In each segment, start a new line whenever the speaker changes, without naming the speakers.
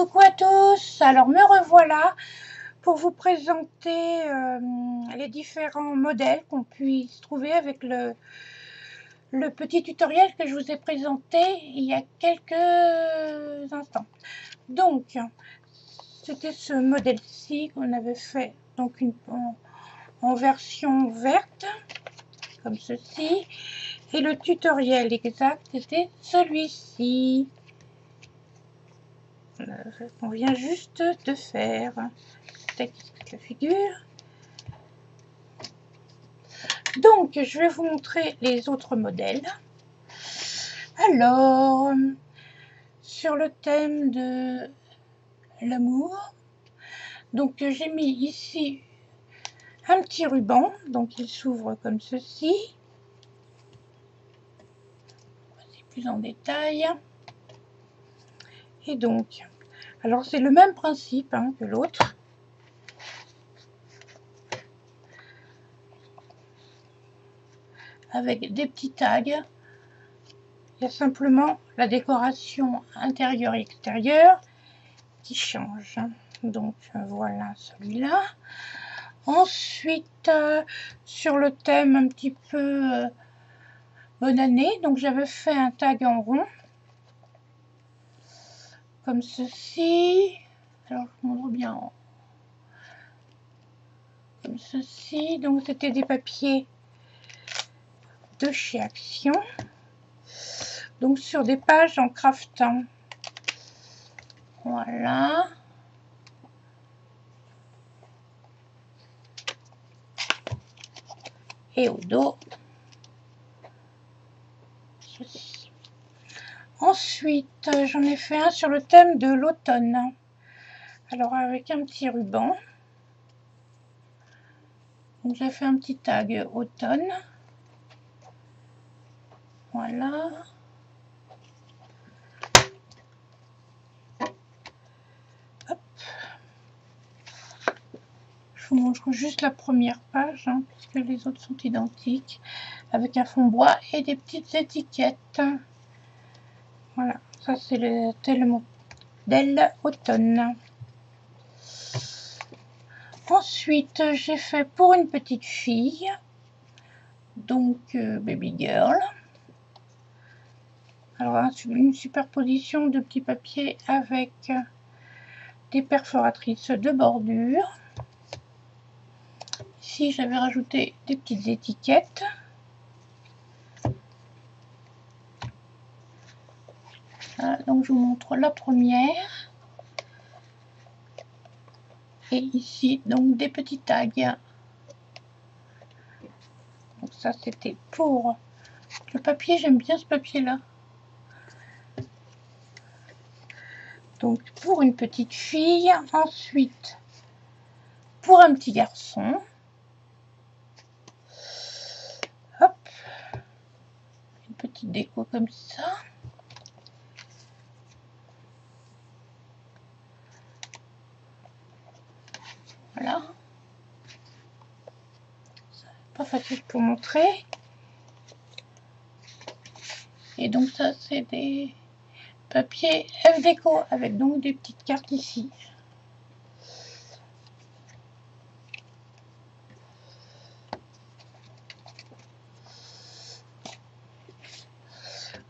Coucou à tous, alors me revoilà pour vous présenter les différents modèles qu'on puisse trouver avec le petit tutoriel que je vous ai présenté il y a quelques instants. Donc, c'était ce modèle-ci qu'on avait fait donc en version verte, comme ceci, et le tutoriel exact était celui-ci. On vient juste de faire la figure. Donc je vais vous montrer les autres modèles. Alors, sur le thème de l'amour, donc j'ai mis ici un petit ruban, donc il s'ouvre comme ceci. Voici plus en détail. Et donc, alors c'est le même principe que l'autre. Avec des petits tags. Il y a simplement la décoration intérieure et extérieure qui change. Donc voilà celui-là. Ensuite, sur le thème un petit peu bonne année, donc j'avais fait un tag en rond. Comme ceci. Alors je vous montre bien. Comme ceci. Donc c'était des papiers de chez Action. Donc sur des pages en craftin. Voilà. Et au dos, ceci. Ensuite, j'en ai fait un sur le thème de l'automne. Alors avec un petit ruban. Donc j'ai fait un petit tag automne. Voilà. Hop. Je vous montre juste la première page, puisque les autres sont identiques, avec un fond bois et des petites étiquettes. Voilà, ça c'est le modèle automne. Ensuite, j'ai fait pour une petite fille, donc baby girl. Alors une superposition de petits papiers avec des perforatrices de bordure. Ici j'avais rajouté des petites étiquettes. Voilà, donc je vous montre la première. Et ici donc des petits tags. Donc ça c'était pour le papier, j'aime bien ce papier là. Donc pour une petite fille, ensuite pour un petit garçon. Hop, une petite déco comme ça. Voilà. C'est pas facile pour montrer. Et donc ça c'est des papiers F-Déco avec donc des petites cartes ici.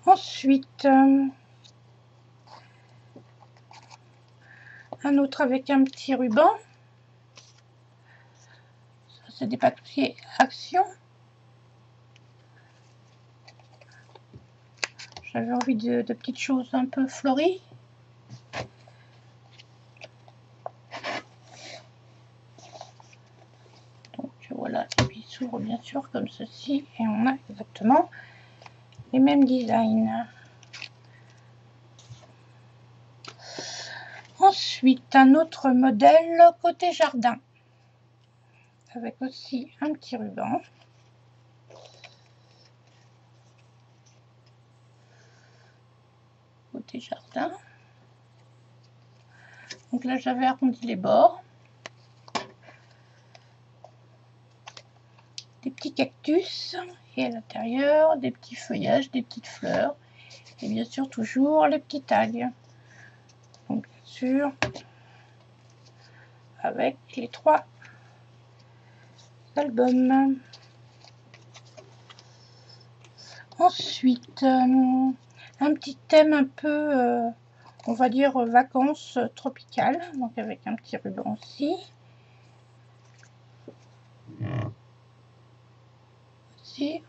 Ensuite, un autre avec un petit ruban. Ça c'est des papiers Action. J'avais envie de petites choses un peu fleuries. Donc voilà, et puis il s'ouvre bien sûr comme ceci et on a exactement les mêmes designs. Ensuite, un autre modèle côté jardin avec aussi un petit ruban. Côté jardin. Donc là j'avais arrondi les bords. Des petits cactus et à l'intérieur des petits feuillages, des petites fleurs et bien sûr toujours les petits tags. Donc bien sûr, avec les 3 albums. Ensuite, un petit thème un peu, on va dire, vacances tropicales, donc avec un petit ruban aussi. Aussi,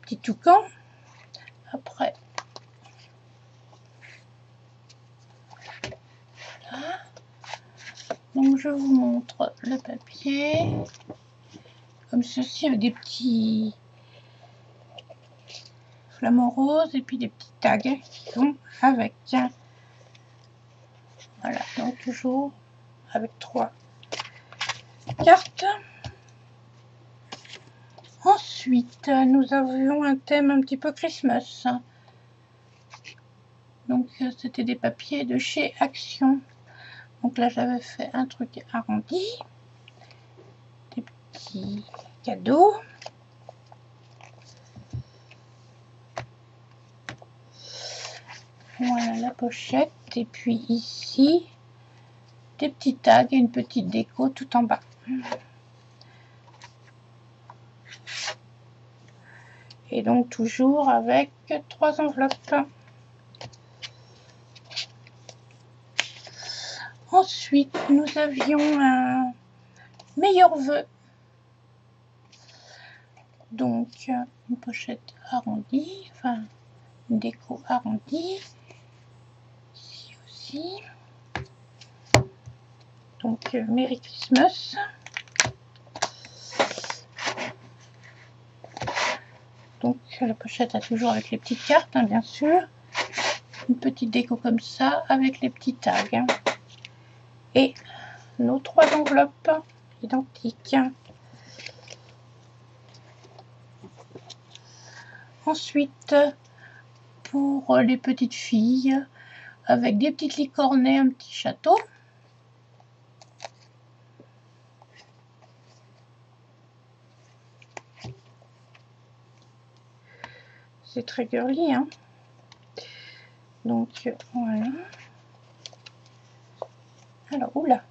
petit toucan. Après, voilà. Donc je vous montre le papier, comme ceci, avec des petits flamants roses et puis des petits tags qui sont avec. Voilà, donc toujours avec 3 cartes. Ensuite, nous avions un thème un petit peu Christmas. Donc, c'était des papiers de chez Action. Donc là, j'avais fait un truc arrondi. Des petits cadeaux. Voilà la pochette. Et puis ici, des petits tags et une petite déco tout en bas. Et donc, toujours avec 3 enveloppes. Ensuite, nous avions un meilleur vœu. Donc, une pochette arrondie, enfin, une déco arrondie. Ici aussi. Donc, Merry Christmas. Donc, la pochette a toujours avec les petites cartes, hein, bien sûr. Une petite déco comme ça, avec les petits tags. Et nos 3 enveloppes identiques. Ensuite, pour les petites filles, avec des petites licornées, un petit château. C'est très girly, hein. Donc, voilà. Alors, oula.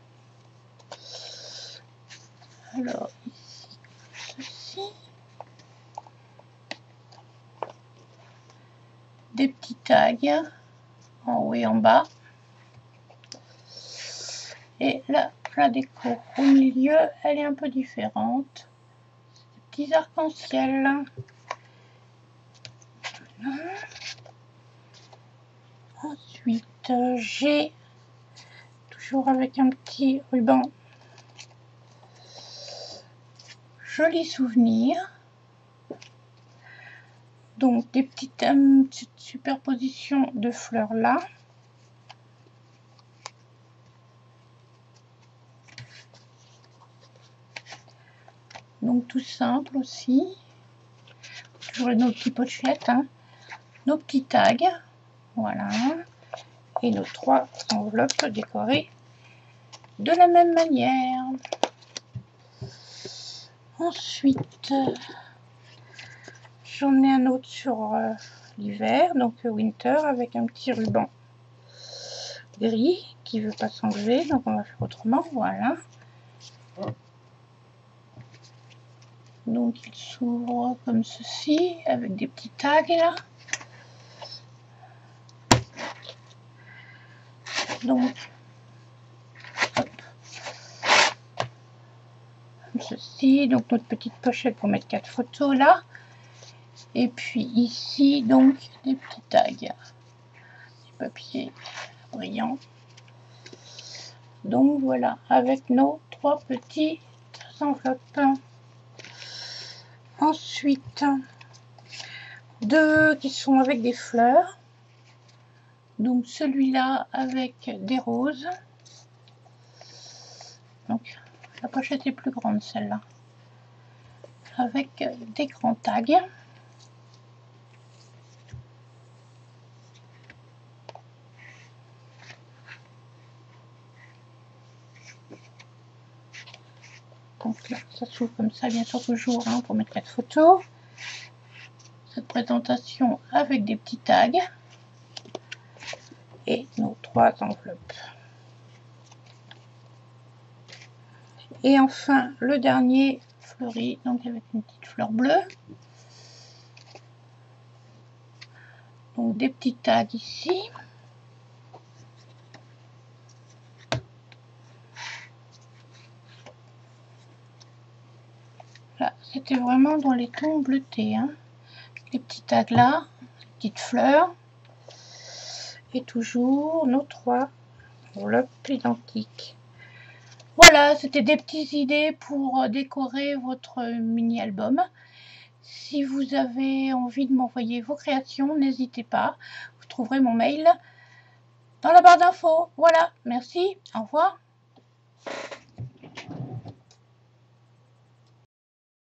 Alors, ici, ceci. Des petits tags en haut et en bas. Et là, la déco au milieu, elle est un peu différente. Des petits arcs-en-ciel. Voilà. Ensuite, j'ai toujours avec un petit ruban joli souvenir. Donc des petites superpositions de fleurs là. Donc tout simple aussi. Toujours nos petites pochettes, hein. Nos petits tags. Voilà. Et nos 3 enveloppes décorées de la même manière. Ensuite, j'en ai un autre sur l'hiver, donc winter, avec un petit ruban gris qui ne veut pas s'enlever, donc on va faire autrement. Voilà. Donc il s'ouvre comme ceci, avec des petits tags là. Donc, hop, comme ceci, donc notre petite pochette pour mettre 4 photos là. Et puis ici, donc, des petits tags, du papier brillant. Donc voilà, avec nos 3 petites enveloppes. Ensuite, 2 qui sont avec des fleurs. Donc celui-là avec des roses. Donc la pochette est plus grande celle-là. Avec des grands tags. Donc là, ça s'ouvre comme ça, bien sûr toujours, hein, pour mettre 4 photos. Cette présentation avec des petits tags. et nos 3 enveloppes. Et enfin, le dernier fleuri, donc avec une petite fleur bleue. Donc des petits tags ici. Là, c'était vraiment dans les tons bleutés, hein. Les petits tags là, les petites fleurs. Et toujours nos 3 enveloppes identiques. Voilà, c'était des petites idées pour décorer votre mini-album. Si vous avez envie de m'envoyer vos créations, n'hésitez pas. Vous trouverez mon mail dans la barre d'infos. Voilà, merci, au revoir.